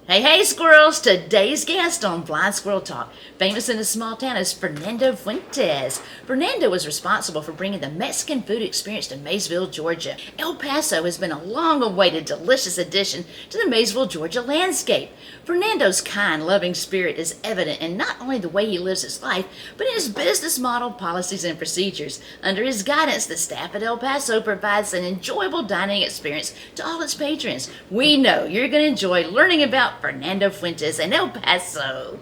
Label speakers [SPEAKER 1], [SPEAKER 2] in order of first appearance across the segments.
[SPEAKER 1] Hey, hey, squirrels! Today's guest on Blind Squirrel Talk, famous in a small town, is Fernando Fuentes. Fernando was responsible for bringing the Mexican food experience to Maysville, Georgia. El Paso has been a long-awaited, delicious addition to the Maysville, Georgia landscape. Fernando's kind, loving spirit is evident in not only the way he lives his life, but in his business model, policies, and procedures. Under his guidance, the staff at El Paso provides an enjoyable dining experience to all its patrons. We know you're going to enjoy learning about Fernando Fuentes and El Paso.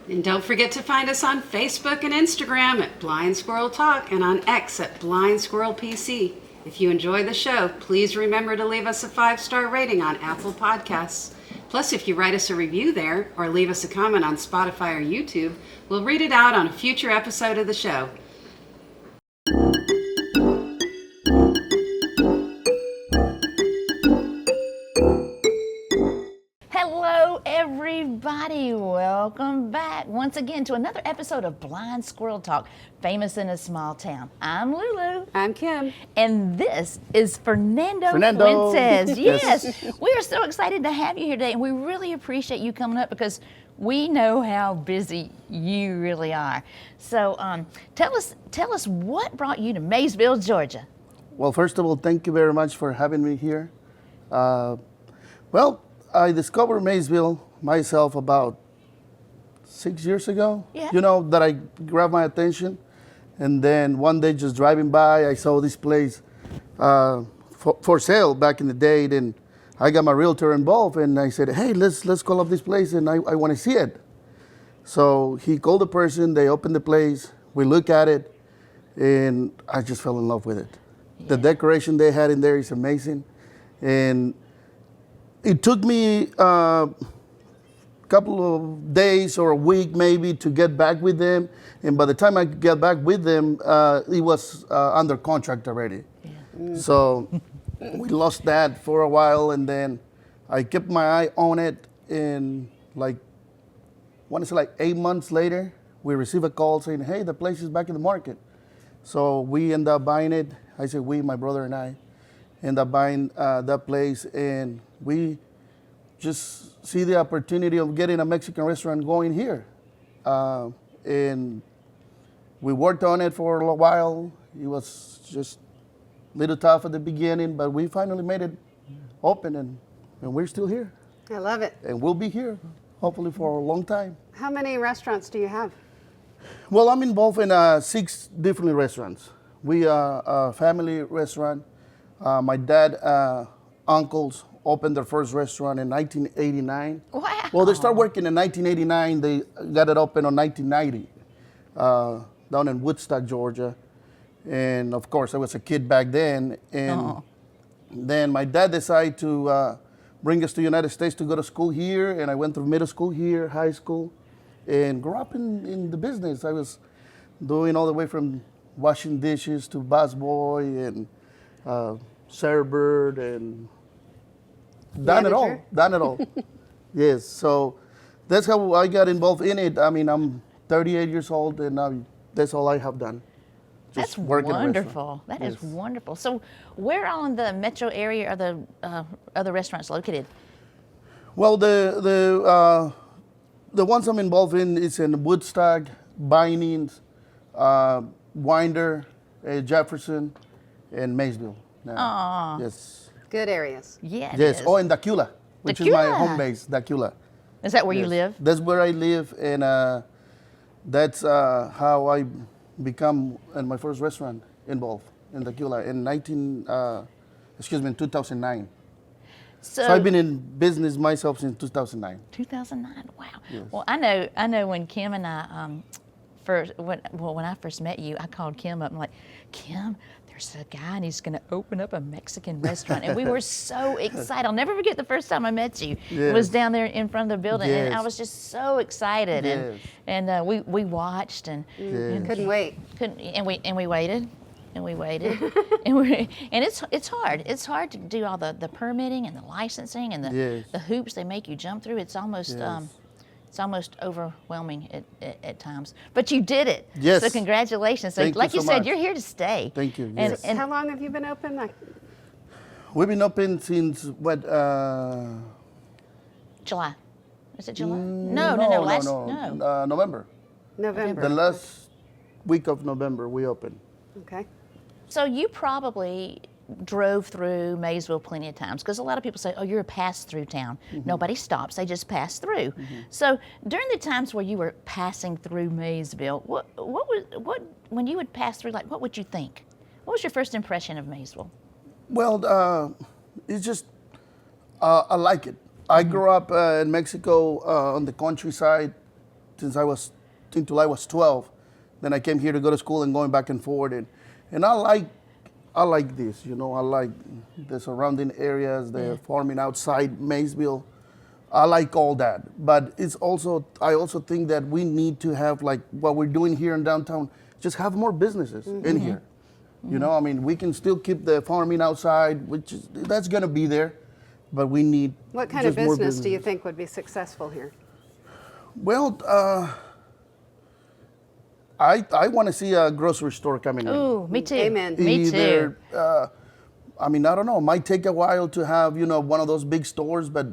[SPEAKER 2] And don't forget to find us on Facebook and Instagram at Blind Squirrel Talk and on X at Blind Squirrel PC. If you enjoy the show, please remember to leave us a 5-star rating on Apple Podcasts. Plus, if you write us a review there or leave us a comment on Spotify or YouTube, we'll read it out on a future episode of the show.
[SPEAKER 1] Hello, everybody. Welcome back once again to another episode of Blind Squirrel Talk, famous in a small town. I'm Lulu.
[SPEAKER 2] I'm Kim.
[SPEAKER 1] And this is Fernando Fuentes. Yes. We are so excited to have you here today, and we really appreciate you coming up because we know how busy you really are. So tell us what brought you to Maysville, Georgia.
[SPEAKER 3] Well, first of all, thank you very much for having me here. I discovered Maysville myself about 6 years ago.
[SPEAKER 1] Yeah.
[SPEAKER 3] You know, that I grabbed my attention. And then one day just driving by, I saw this place for sale back in the day. Then I got my realtor involved and I said, hey, let's call up this place and I want to see it. So he called the person, they opened the place, we look at it, and I just fell in love with it. Yeah. The decoration they had in there is amazing. And it took me a couple of days or a week maybe to get back with them. And by the time I get back with them, it was under contract already. Yeah. So we lost that for a while. And then I kept my eye on it. And I want to say 8 months later, we received a call saying, hey, the place is back in the market. So we ended up buying it. I said we, my brother and I, ended up buying that place. And we just see the opportunity of getting a Mexican restaurant going here. And we worked on it for a while. It was just a little tough at the beginning, but we finally made it open and we're still here.
[SPEAKER 2] I love it.
[SPEAKER 3] And we'll be here, hopefully for a long time.
[SPEAKER 2] How many restaurants do you have?
[SPEAKER 3] Well, I'm involved in 6 different restaurants. We are a family restaurant. My dad, uncles opened their first restaurant in 1989.
[SPEAKER 1] Wow.
[SPEAKER 3] Well, they started working in 1989. They got it open in 1990 down in Woodstock, Georgia. And of course, I was a kid back then. And then my dad decided to bring us to the United States to go to school here. And I went through middle school here, high school, and grew up in the business. I was doing all the way from washing dishes to busboy and server and done it all. Yes, so that's how I got involved in it. I mean, I'm 38 years old and that's all I have done.
[SPEAKER 1] That's wonderful. That is wonderful. So where all in the metro area are the other restaurants located?
[SPEAKER 3] Well, the ones I'm involved in is in Woodstock, Vinings, Winder, Jefferson, and Maysville. Yes.
[SPEAKER 2] Good areas.
[SPEAKER 1] Yeah.
[SPEAKER 3] Yes. Oh, and Dacula, which is my home base, Dacula.
[SPEAKER 1] Is that where you live?
[SPEAKER 3] That's where I live, and that's how I become in my first restaurant involved in Dacula in 2009. So I've been in business myself since 2009.
[SPEAKER 1] 2009. Wow.
[SPEAKER 3] Yes.
[SPEAKER 1] Well, I know when Kim and I when I first met you, I called Kim up and like, Kim, there's a guy and he's going to open up a Mexican restaurant. And we were so excited. I'll never forget the first time I met you. Yes. It was down there in front of the building. Yes. And I was just so excited. Yes. And we watched and
[SPEAKER 2] couldn't wait.
[SPEAKER 1] And we waited. And we waited, and it's hard. It's hard to do all the permitting and the licensing and the hoops they make you jump through. It's almost overwhelming at times. But you did it.
[SPEAKER 3] Yes.
[SPEAKER 1] So congratulations. So like you said, you're here to stay.
[SPEAKER 3] Thank you.
[SPEAKER 2] Yes. And how long have you been open?
[SPEAKER 3] We've been open since
[SPEAKER 1] July. Is it July? No.
[SPEAKER 3] November.
[SPEAKER 2] November.
[SPEAKER 3] The last week of November we opened.
[SPEAKER 2] Okay.
[SPEAKER 1] So you probably drove through Maysville plenty of times because a lot of people say, "Oh, you're a pass-through town." Nobody stops; they just pass through. So during the times where you were passing through Maysville, what when you would pass through, like what would you think? What was your first impression of Maysville?
[SPEAKER 3] Well, it's just I like it. I grew up in Mexico on the countryside until I was 12. Then I came here to go to school and going back and forth, and I like this. You know, I like the surrounding areas, the farming outside Maysville. I like all that, but I also think that we need to have, like what we're doing here in downtown, just have more businesses in here. You know, I mean, we can still keep the farming outside, that's going to be there, but we need.
[SPEAKER 2] What kind of
[SPEAKER 3] just more
[SPEAKER 2] business do you
[SPEAKER 3] businesses.
[SPEAKER 2] think would be successful here?
[SPEAKER 3] Well, I want to see a grocery store coming in.
[SPEAKER 1] Ooh, me too.
[SPEAKER 2] Amen.
[SPEAKER 1] Me too.
[SPEAKER 3] Either, I mean, I don't know. It might take a while to have, one of those big stores, but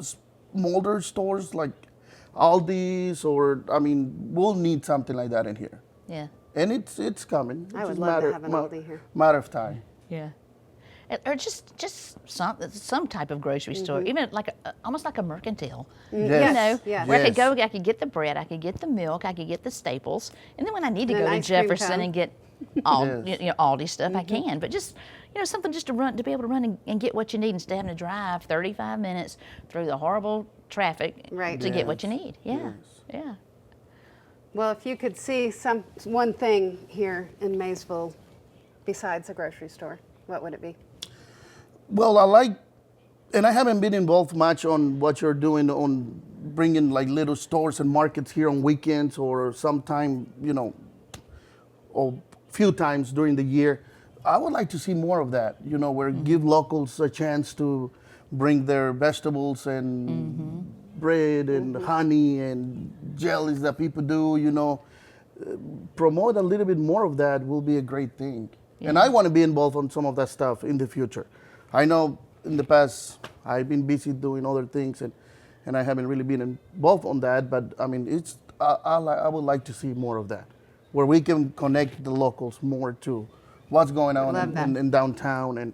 [SPEAKER 3] smaller stores like Aldi's we'll need something like that in here.
[SPEAKER 1] Yeah.
[SPEAKER 3] And it's coming. It's
[SPEAKER 2] I would
[SPEAKER 3] just
[SPEAKER 2] love to have an Aldi here.
[SPEAKER 3] Matter of time.
[SPEAKER 1] Yeah. Or just some type of grocery store, even like almost like a mercantile.
[SPEAKER 3] Yes.
[SPEAKER 1] You know,
[SPEAKER 2] Yes.
[SPEAKER 1] where I could
[SPEAKER 3] Yes.
[SPEAKER 1] go, I could get the bread, I could get the milk, I could get the staples, and then when I need to
[SPEAKER 2] And
[SPEAKER 1] go to
[SPEAKER 2] ice cream
[SPEAKER 1] Jefferson
[SPEAKER 2] cone.
[SPEAKER 1] and get all
[SPEAKER 3] Yes.
[SPEAKER 1] Aldi stuff, I can. But just something just to be able to run and get what you need instead of having to drive 35 minutes through the horrible traffic
[SPEAKER 2] Right.
[SPEAKER 1] to get what you
[SPEAKER 3] Yes.
[SPEAKER 1] need. Yeah,
[SPEAKER 3] Yes.
[SPEAKER 1] yeah.
[SPEAKER 2] Well, if you could see one thing here in Maysville besides a grocery store, what would it be?
[SPEAKER 3] Well, and I haven't been involved much on what you're doing on bringing like little stores and markets here on weekends or sometime, or few times during the year. I would like to see more of that, where give locals a chance to bring their vegetables and bread and honey and jellies that people do, promote a little bit more of that will be a great thing. And I want to be involved on some of that stuff in the future. I know in the past I've been busy doing other things and I haven't really been involved on that, but I mean, I would like to see more of that, where we can connect the locals more to what's going on in downtown and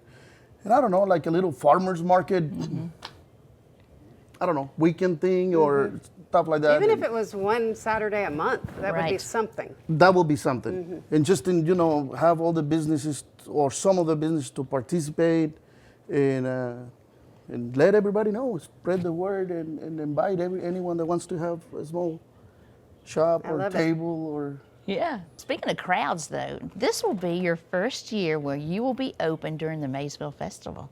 [SPEAKER 3] I don't know, like a little farmer's market, I don't know, weekend thing or stuff like that.
[SPEAKER 2] Even if it was one Saturday a month, that would be
[SPEAKER 1] Right.
[SPEAKER 2] something.
[SPEAKER 3] That will be something. And just have all the businesses or some of the businesses to participate and let everybody know, spread the word and invite anyone that wants to have a small shop
[SPEAKER 2] I
[SPEAKER 3] or
[SPEAKER 2] love it.
[SPEAKER 3] table or.
[SPEAKER 1] Yeah. Speaking of crowds, though, this will be your first year where you will be open during the Maysville Festival.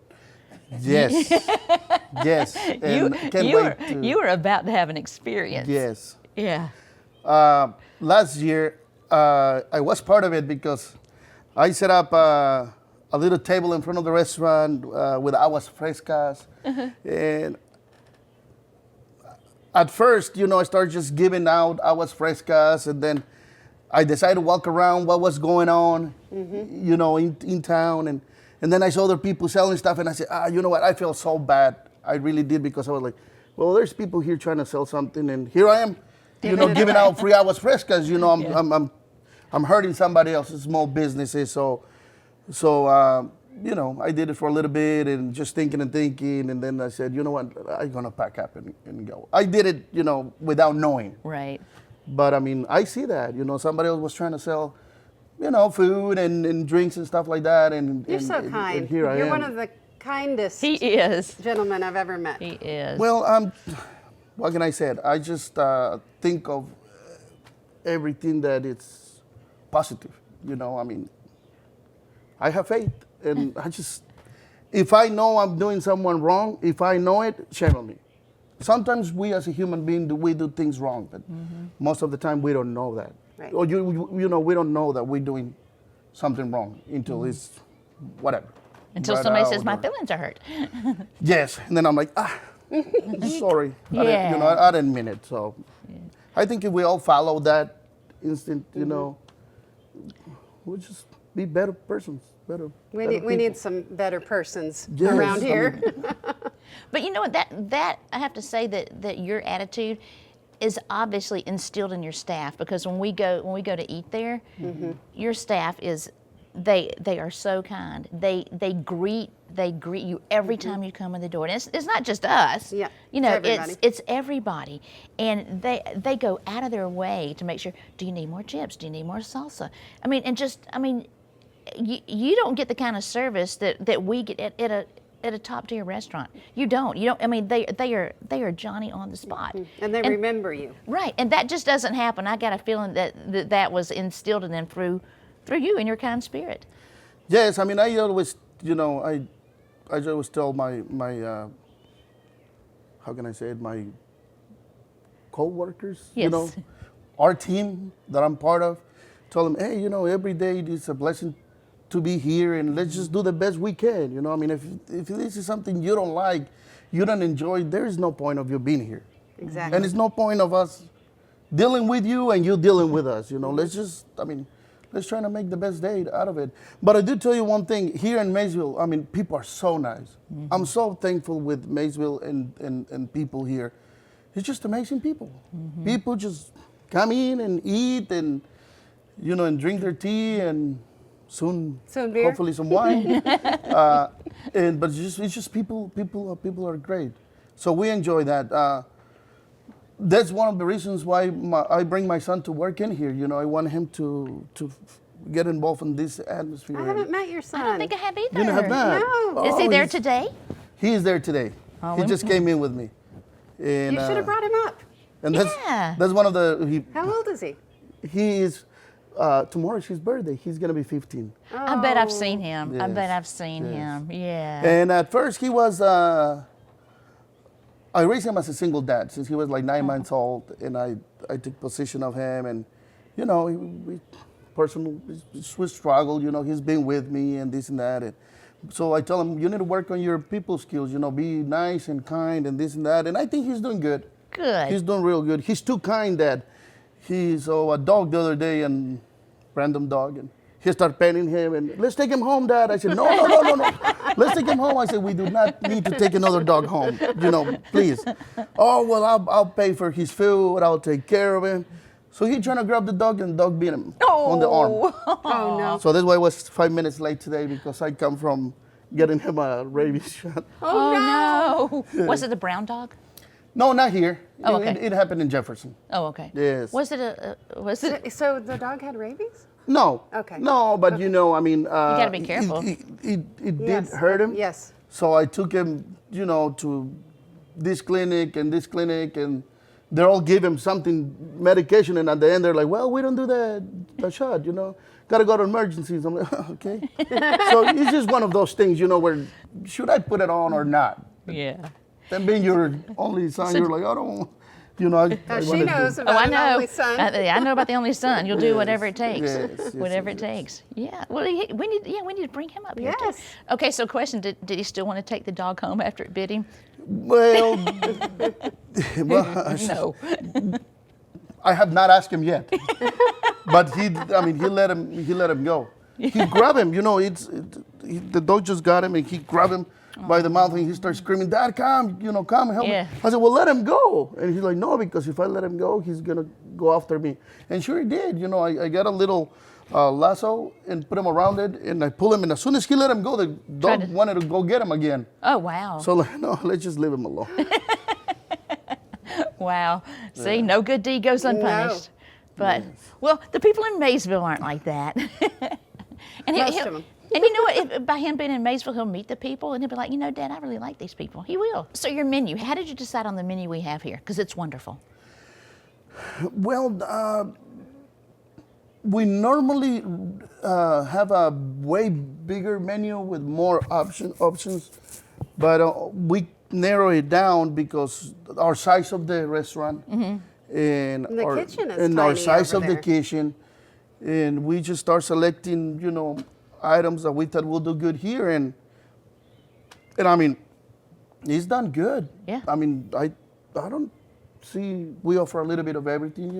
[SPEAKER 3] Yes. Yes. And can't wait to.
[SPEAKER 1] You are about to have an experience.
[SPEAKER 3] Yes.
[SPEAKER 1] Yeah.
[SPEAKER 3] Last year, I was part of it because I set up a little table in front of the restaurant with aguas frescas. And at first, I started just giving out aguas frescas, and then I decided to walk around what was going on, in town. And then I saw other people selling stuff, and I said, you know what? I feel so bad. I really did, because I was like, well, there's people here trying to sell something, and here I am, giving out free aguas frescas. I'm hurting somebody else's small businesses. So I did it for a little bit and just thinking, and then I said, you know what? I'm gonna pack up and go. I did it, without knowing.
[SPEAKER 1] Right.
[SPEAKER 3] But I mean, I see that, somebody else was trying to sell, food and drinks and stuff like that.
[SPEAKER 2] You're so kind.
[SPEAKER 3] And here I
[SPEAKER 2] You're
[SPEAKER 3] am.
[SPEAKER 2] one of the kindest
[SPEAKER 1] He is.
[SPEAKER 2] gentlemen I've ever met.
[SPEAKER 1] He is.
[SPEAKER 3] Well, what can I say? I just think of everything that it's positive. I mean, I have faith, and if I know I'm doing someone wrong, if I know it, shame on me. Sometimes we as a human being, we do things wrong, but most of the time we don't know that.
[SPEAKER 2] Right.
[SPEAKER 3] Or we don't know that we're doing something wrong until it's whatever.
[SPEAKER 1] Until
[SPEAKER 3] Right
[SPEAKER 1] somebody
[SPEAKER 3] out
[SPEAKER 1] says my
[SPEAKER 3] or-
[SPEAKER 1] feelings are hurt.
[SPEAKER 3] Yes, and then I'm like, sorry.
[SPEAKER 1] Yeah.
[SPEAKER 3] I didn't mean it. So I think if we all follow that instinct, we'll just be better persons.
[SPEAKER 2] We need some better persons
[SPEAKER 3] Yes,
[SPEAKER 2] around
[SPEAKER 3] I
[SPEAKER 2] here.
[SPEAKER 1] But you know what? That I have to say that your attitude is obviously instilled in your staff, because when we go to eat there, your staff is they are so kind. They greet you every time you come in the door. And it's not just us.
[SPEAKER 2] Yeah,
[SPEAKER 1] You know,
[SPEAKER 2] everybody.
[SPEAKER 1] it's everybody. And they go out of their way to make sure, do you need more chips? Do you need more salsa? You don't get the kind of service that we get at a top tier restaurant. You don't. I mean, they are Johnny on the spot.
[SPEAKER 2] And they remember you.
[SPEAKER 1] Right, and that just doesn't happen. I got a feeling that was instilled in them through you and your kind spirit.
[SPEAKER 3] Yes, I mean, I always, I always tell my how can I say it, my co-workers,
[SPEAKER 1] Yes.
[SPEAKER 3] Our team that I'm part of, tell them, hey, every day it's a blessing to be here, and let's just do the best we can. I mean, if this is something you don't like, you don't enjoy, there is no point of you being here.
[SPEAKER 2] Exactly.
[SPEAKER 3] And it's no point of us dealing with you and you dealing with us. Let's try to make the best day out of it. But I do tell you one thing, here in Maysville, I mean, people are so nice. I'm so thankful with Maysville and people here. It's just amazing people. People just come in and eat and, and drink their tea and soon
[SPEAKER 2] beer.
[SPEAKER 3] hopefully some wine. But it's just people are great. So we enjoy that. That's one of the reasons why I bring my son to work in here. I want him to get involved in this atmosphere.
[SPEAKER 2] I haven't met your son.
[SPEAKER 1] I don't think I have either.
[SPEAKER 3] You don't have that?
[SPEAKER 2] No.
[SPEAKER 1] Is he
[SPEAKER 3] Oh,
[SPEAKER 1] there today?
[SPEAKER 3] He is there today. He just came in with me. And,
[SPEAKER 2] You should have brought him up.
[SPEAKER 3] And
[SPEAKER 1] Yeah.
[SPEAKER 3] that's one of the.
[SPEAKER 2] How old is he?
[SPEAKER 3] He is. Tomorrow's his birthday. He's gonna be 15.
[SPEAKER 1] I bet I've seen him. I
[SPEAKER 3] Yes.
[SPEAKER 1] bet I've seen
[SPEAKER 3] Yes.
[SPEAKER 1] him. Yeah.
[SPEAKER 3] And at first he was. I raised him as a single dad since he was like 9 months old, and I took possession of him, and we struggled. He's been with me and this and that, and so I tell him, you need to work on your people skills. Be nice and kind and this and that, and I think he's doing good.
[SPEAKER 1] Good.
[SPEAKER 3] He's doing real good. He's too kind that he saw a dog the other day, and random dog, and he started petting him, and let's take him home, Dad. I said, no. Let's take him home. I said, we do not need to take another dog home, please. Oh, well, I'll pay for his food. I'll take care of him. So he trying to grab the dog, and the dog bit him on the arm.
[SPEAKER 2] Oh, no.
[SPEAKER 3] So that's why I was 5 minutes late today, because I come from getting him a rabies shot.
[SPEAKER 1] Oh, no. Was it a brown dog?
[SPEAKER 3] No, not here.
[SPEAKER 1] Oh, okay.
[SPEAKER 3] It happened in Jefferson.
[SPEAKER 1] Oh, okay.
[SPEAKER 3] Yes.
[SPEAKER 1] Was it
[SPEAKER 2] So the dog had rabies?
[SPEAKER 3] No.
[SPEAKER 2] Okay.
[SPEAKER 3] No, but I mean, you
[SPEAKER 1] gotta be careful.
[SPEAKER 3] It
[SPEAKER 2] Yes.
[SPEAKER 3] did hurt him.
[SPEAKER 2] Yes.
[SPEAKER 3] So I took him, to this clinic, and they all give him something, medication, and at the end they're like, well, we don't do the shot, Got to go to emergencies. I'm like, okay. So it's just one of those things, where should I put it on or not?
[SPEAKER 1] Yeah.
[SPEAKER 3] Then being your only son, you're like, I don't. I
[SPEAKER 2] She
[SPEAKER 3] wanna
[SPEAKER 2] knows
[SPEAKER 3] do.
[SPEAKER 1] Oh,
[SPEAKER 2] about
[SPEAKER 1] I
[SPEAKER 2] an
[SPEAKER 1] know.
[SPEAKER 2] only son.
[SPEAKER 1] I know about the only son. You'll do whatever it takes.
[SPEAKER 3] Yes,
[SPEAKER 1] Whatever
[SPEAKER 3] yes,
[SPEAKER 1] it takes. Yeah. Well, we need to bring him up here
[SPEAKER 2] Yes.
[SPEAKER 1] too. Okay. So, question: Did he still want to take the dog home after it bit him?
[SPEAKER 3] Well,
[SPEAKER 1] No.
[SPEAKER 3] I have not asked him yet, but he let him go. He grabbed him, the dog just got him, and he grabbed him by the mouth, and he starts screaming, Dad, come, come help
[SPEAKER 1] Yeah.
[SPEAKER 3] me. I said, well, let him go. And he's like, no, because if I let him go, he's gonna go after me. And sure he did. I got a little lasso and put him around it, and I pull him, and as soon as he let him go, the dog wanted to go get him again.
[SPEAKER 1] Oh, wow.
[SPEAKER 3] So no, let's just leave him alone.
[SPEAKER 1] Wow. See, no good deed goes unpunished. But, well, the people in Maysville aren't like that. And
[SPEAKER 2] Most of them.
[SPEAKER 1] And you know what? By him being in Maysville, he'll meet the people and he'll be like, Dad, I really like these people. He will. So your menu, how did you decide on the menu we have here? Because it's wonderful.
[SPEAKER 3] Well, we normally have a way bigger menu with more options, but we narrow it down because our size of the restaurant and
[SPEAKER 2] The kitchen is
[SPEAKER 3] and our
[SPEAKER 2] tiny
[SPEAKER 3] size
[SPEAKER 2] over
[SPEAKER 3] of the
[SPEAKER 2] there.
[SPEAKER 3] kitchen, and we just start selecting, items that we thought will do good here, and I mean, he's done good.
[SPEAKER 1] Yeah.
[SPEAKER 3] I mean, I don't see, we offer a little bit of everything,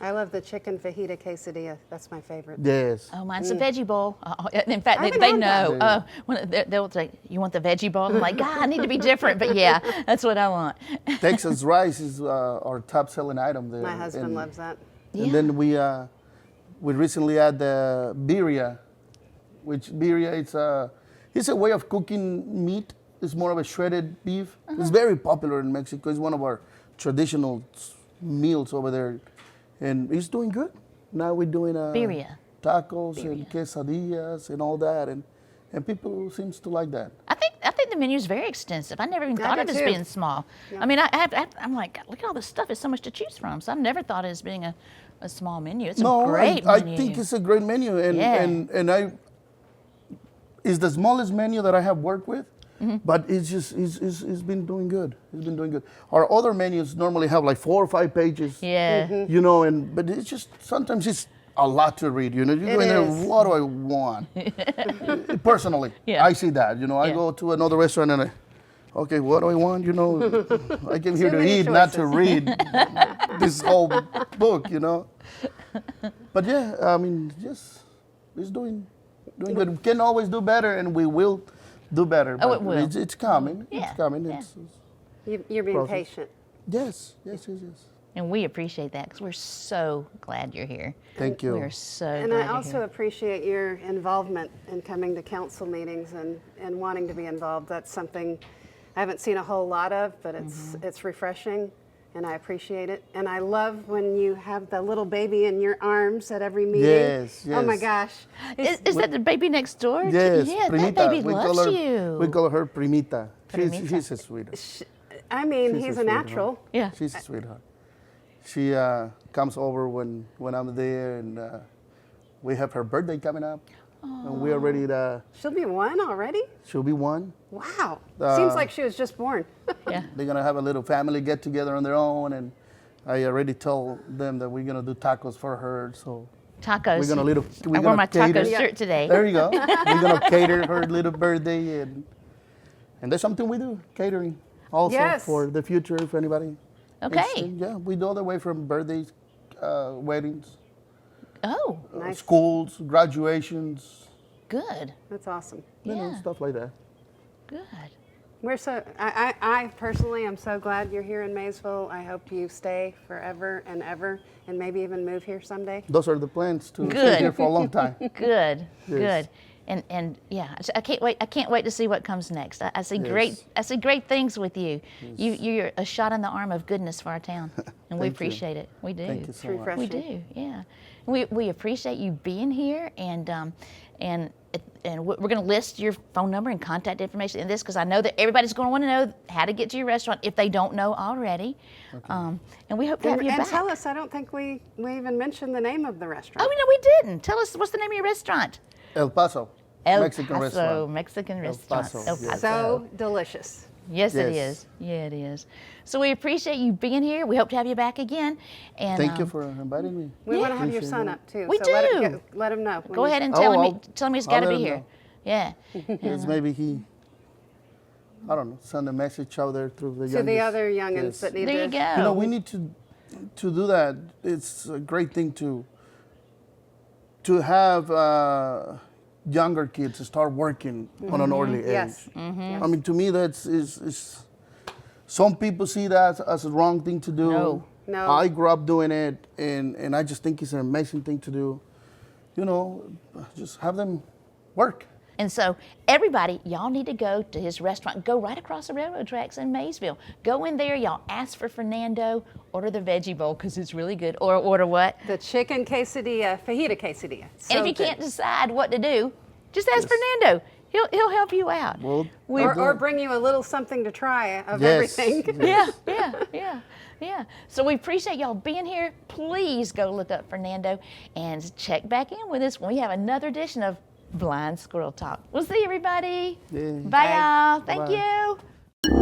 [SPEAKER 2] I love the chicken fajita quesadilla. That's my favorite.
[SPEAKER 3] Yes.
[SPEAKER 1] Oh, mine's a veggie bowl. In fact,
[SPEAKER 2] I
[SPEAKER 1] they
[SPEAKER 2] haven't had
[SPEAKER 1] know. They'll say, "You want the veggie bowl?" I'm like, "God, I need to be different." But yeah, that's what I want.
[SPEAKER 3] Texas rice is our top selling item there.
[SPEAKER 2] My husband loves that.
[SPEAKER 1] Yeah.
[SPEAKER 3] And then we recently had the birria, which birria it's a way of cooking meat. It's more of a shredded beef. It's very popular in Mexico. It's one of our traditional meals over there, and it's doing good. Now we're doing
[SPEAKER 1] Birria.
[SPEAKER 3] tacos and quesadillas and all that, and people seems to like that.
[SPEAKER 1] I think the menu is very extensive. I never even thought
[SPEAKER 2] do
[SPEAKER 1] of it as
[SPEAKER 2] too.
[SPEAKER 1] being small. I mean, I'm like, look at all this stuff. It's so much to choose from. So I've never thought of it as being a small menu. It's a great
[SPEAKER 3] I
[SPEAKER 1] menu.
[SPEAKER 3] think it's a great menu, and
[SPEAKER 1] Yeah.
[SPEAKER 3] it's the smallest menu that I have worked with, but it's been doing good. It's been doing good. Our other menus normally have like 4 or 5 pages.
[SPEAKER 1] Yeah.
[SPEAKER 3] You know, but it's just sometimes it's a lot to read. You know, you go in there.
[SPEAKER 2] is.
[SPEAKER 3] What do I want? Personally,
[SPEAKER 1] Yeah.
[SPEAKER 3] I see that. You know, I
[SPEAKER 1] Yeah.
[SPEAKER 3] go to another restaurant and okay, what do I want? You know, I came here
[SPEAKER 2] Too
[SPEAKER 3] to
[SPEAKER 2] many
[SPEAKER 3] eat, not to
[SPEAKER 2] choices.
[SPEAKER 3] read this whole book. You know. But yeah, I mean, just it's doing good. We can always do better, and we will do better.
[SPEAKER 1] Oh,
[SPEAKER 3] but
[SPEAKER 1] it will.
[SPEAKER 3] It's coming.
[SPEAKER 1] Yeah,
[SPEAKER 3] It's coming.
[SPEAKER 1] yeah.
[SPEAKER 2] You're being
[SPEAKER 3] Process.
[SPEAKER 2] patient.
[SPEAKER 3] Yes.
[SPEAKER 1] And we appreciate that because we're so glad you're here.
[SPEAKER 3] Thank you.
[SPEAKER 1] We're so
[SPEAKER 2] And
[SPEAKER 1] glad
[SPEAKER 2] I
[SPEAKER 1] you're
[SPEAKER 2] also
[SPEAKER 1] here.
[SPEAKER 2] appreciate your involvement in coming to council meetings and wanting to be involved. That's something I haven't seen a whole lot of, but it's refreshing, and I appreciate it. And I love when you have the little baby in your arms at every meeting.
[SPEAKER 3] Yes,
[SPEAKER 2] Oh my
[SPEAKER 3] yes.
[SPEAKER 2] gosh.
[SPEAKER 1] Is that the baby next door?
[SPEAKER 3] Yes,
[SPEAKER 1] Yeah,
[SPEAKER 3] Primita.
[SPEAKER 1] that baby
[SPEAKER 3] we
[SPEAKER 1] loves
[SPEAKER 3] call her,
[SPEAKER 1] you.
[SPEAKER 3] We call her Primita.
[SPEAKER 1] Primita.
[SPEAKER 3] She's a sweetheart.
[SPEAKER 2] I mean,
[SPEAKER 3] She's
[SPEAKER 2] he's
[SPEAKER 3] a
[SPEAKER 2] a
[SPEAKER 3] sweetheart.
[SPEAKER 2] natural.
[SPEAKER 1] Yeah.
[SPEAKER 3] She's a sweetheart. She comes over when I'm there, and we have her birthday coming up, and we are ready to.
[SPEAKER 2] She'll be 1 already?
[SPEAKER 3] She'll be 1.
[SPEAKER 2] Wow. Seems like she was just born.
[SPEAKER 1] Yeah.
[SPEAKER 3] They're gonna have a little family get together on their own, and I already told them that we're gonna do tacos for her. So
[SPEAKER 1] Tacos.
[SPEAKER 3] we're gonna
[SPEAKER 1] I wore my taco
[SPEAKER 3] cater.
[SPEAKER 1] shirt today.
[SPEAKER 3] There you go. We're gonna cater her little birthday, and that's something we do, catering also
[SPEAKER 2] Yes.
[SPEAKER 3] for the future. If anybody.
[SPEAKER 1] Okay.
[SPEAKER 3] Yeah, we do all the way from birthdays, weddings,
[SPEAKER 1] Oh,
[SPEAKER 2] Nice.
[SPEAKER 3] schools, graduations,
[SPEAKER 1] good.
[SPEAKER 2] That's awesome.
[SPEAKER 3] you know,
[SPEAKER 1] Yeah.
[SPEAKER 3] stuff like that.
[SPEAKER 1] Good.
[SPEAKER 2] I personally am so glad you're here in Maysville. I hope you stay forever and ever, and maybe even move here someday.
[SPEAKER 3] Those are the plans to
[SPEAKER 1] Good.
[SPEAKER 3] stay here for a long time.
[SPEAKER 1] Good.
[SPEAKER 3] Yes.
[SPEAKER 1] Good. And yeah, I can't wait. I can't wait to see what comes next. I see
[SPEAKER 3] Yes.
[SPEAKER 1] I see great things with you. You're a shot in the arm of goodness for our town, and we
[SPEAKER 3] Thank you.
[SPEAKER 1] appreciate it. We do.
[SPEAKER 3] Thank you so
[SPEAKER 2] It's
[SPEAKER 3] much.
[SPEAKER 1] We
[SPEAKER 2] refreshing.
[SPEAKER 1] do. Yeah. We appreciate you being here, and we're going to list your phone number and contact information in this because I know that everybody's going to want to know how to get to your restaurant if they don't know already. And we hope to have you
[SPEAKER 2] And
[SPEAKER 1] back.
[SPEAKER 2] tell us, I don't think we even mentioned the name of the restaurant.
[SPEAKER 1] Oh no, we didn't. Tell us what's the name of your restaurant.
[SPEAKER 3] El Paso,
[SPEAKER 1] El
[SPEAKER 3] Mexican
[SPEAKER 1] Paso
[SPEAKER 3] restaurant.
[SPEAKER 1] Mexican
[SPEAKER 3] El
[SPEAKER 1] restaurant.
[SPEAKER 3] Paso,
[SPEAKER 1] El
[SPEAKER 3] yes.
[SPEAKER 1] Paso.
[SPEAKER 2] So delicious.
[SPEAKER 1] Yes, it
[SPEAKER 3] Yes.
[SPEAKER 1] is. Yeah, it is. So we appreciate you being here. We hope to have you back again. And
[SPEAKER 3] Thank you for inviting me.
[SPEAKER 2] We want to have your
[SPEAKER 3] Appreciate
[SPEAKER 2] son
[SPEAKER 3] that.
[SPEAKER 2] up too.
[SPEAKER 1] We
[SPEAKER 2] so
[SPEAKER 1] do.
[SPEAKER 2] Let him know.
[SPEAKER 1] go ahead and
[SPEAKER 3] Oh,
[SPEAKER 1] tell him he's got to
[SPEAKER 3] I'll
[SPEAKER 1] be
[SPEAKER 3] let him
[SPEAKER 1] here.
[SPEAKER 3] know.
[SPEAKER 1] Yeah.
[SPEAKER 3] Yes, maybe he, I don't know, send a message out there through the
[SPEAKER 2] To the
[SPEAKER 3] youngest.
[SPEAKER 2] other youngins
[SPEAKER 3] Yes.
[SPEAKER 2] that need
[SPEAKER 1] There
[SPEAKER 2] to.
[SPEAKER 1] you go.
[SPEAKER 3] You know, we need to do that. It's a great thing to have younger kids to start working on an early age.
[SPEAKER 2] Yes.
[SPEAKER 1] Mm-hmm.
[SPEAKER 3] I mean, to me, that's is some people see that as a wrong thing to do.
[SPEAKER 1] No.
[SPEAKER 2] No.
[SPEAKER 3] I grew up doing it, and I just think it's an amazing thing to do. You know, just have them work.
[SPEAKER 1] And so everybody, y'all need to go to his restaurant. Go right across the railroad tracks in Maysville. Go in there, y'all ask for Fernando, order the veggie bowl because it's really good. Or order what?
[SPEAKER 2] The chicken quesadilla, fajita quesadilla. So
[SPEAKER 1] And if you
[SPEAKER 2] good.
[SPEAKER 1] can't decide what to do, just ask Fernando. He'll help you out.
[SPEAKER 3] Well,
[SPEAKER 2] or bring you a little something to try of
[SPEAKER 3] Yes.
[SPEAKER 2] everything.
[SPEAKER 1] Yeah. So we appreciate y'all being here. Please go look up Fernando and check back in with us when we have another edition of Blind Squirrel Talk. We'll see everybody.
[SPEAKER 3] Yeah.
[SPEAKER 1] Bye, y'all. Thank
[SPEAKER 3] Bye.
[SPEAKER 1] you.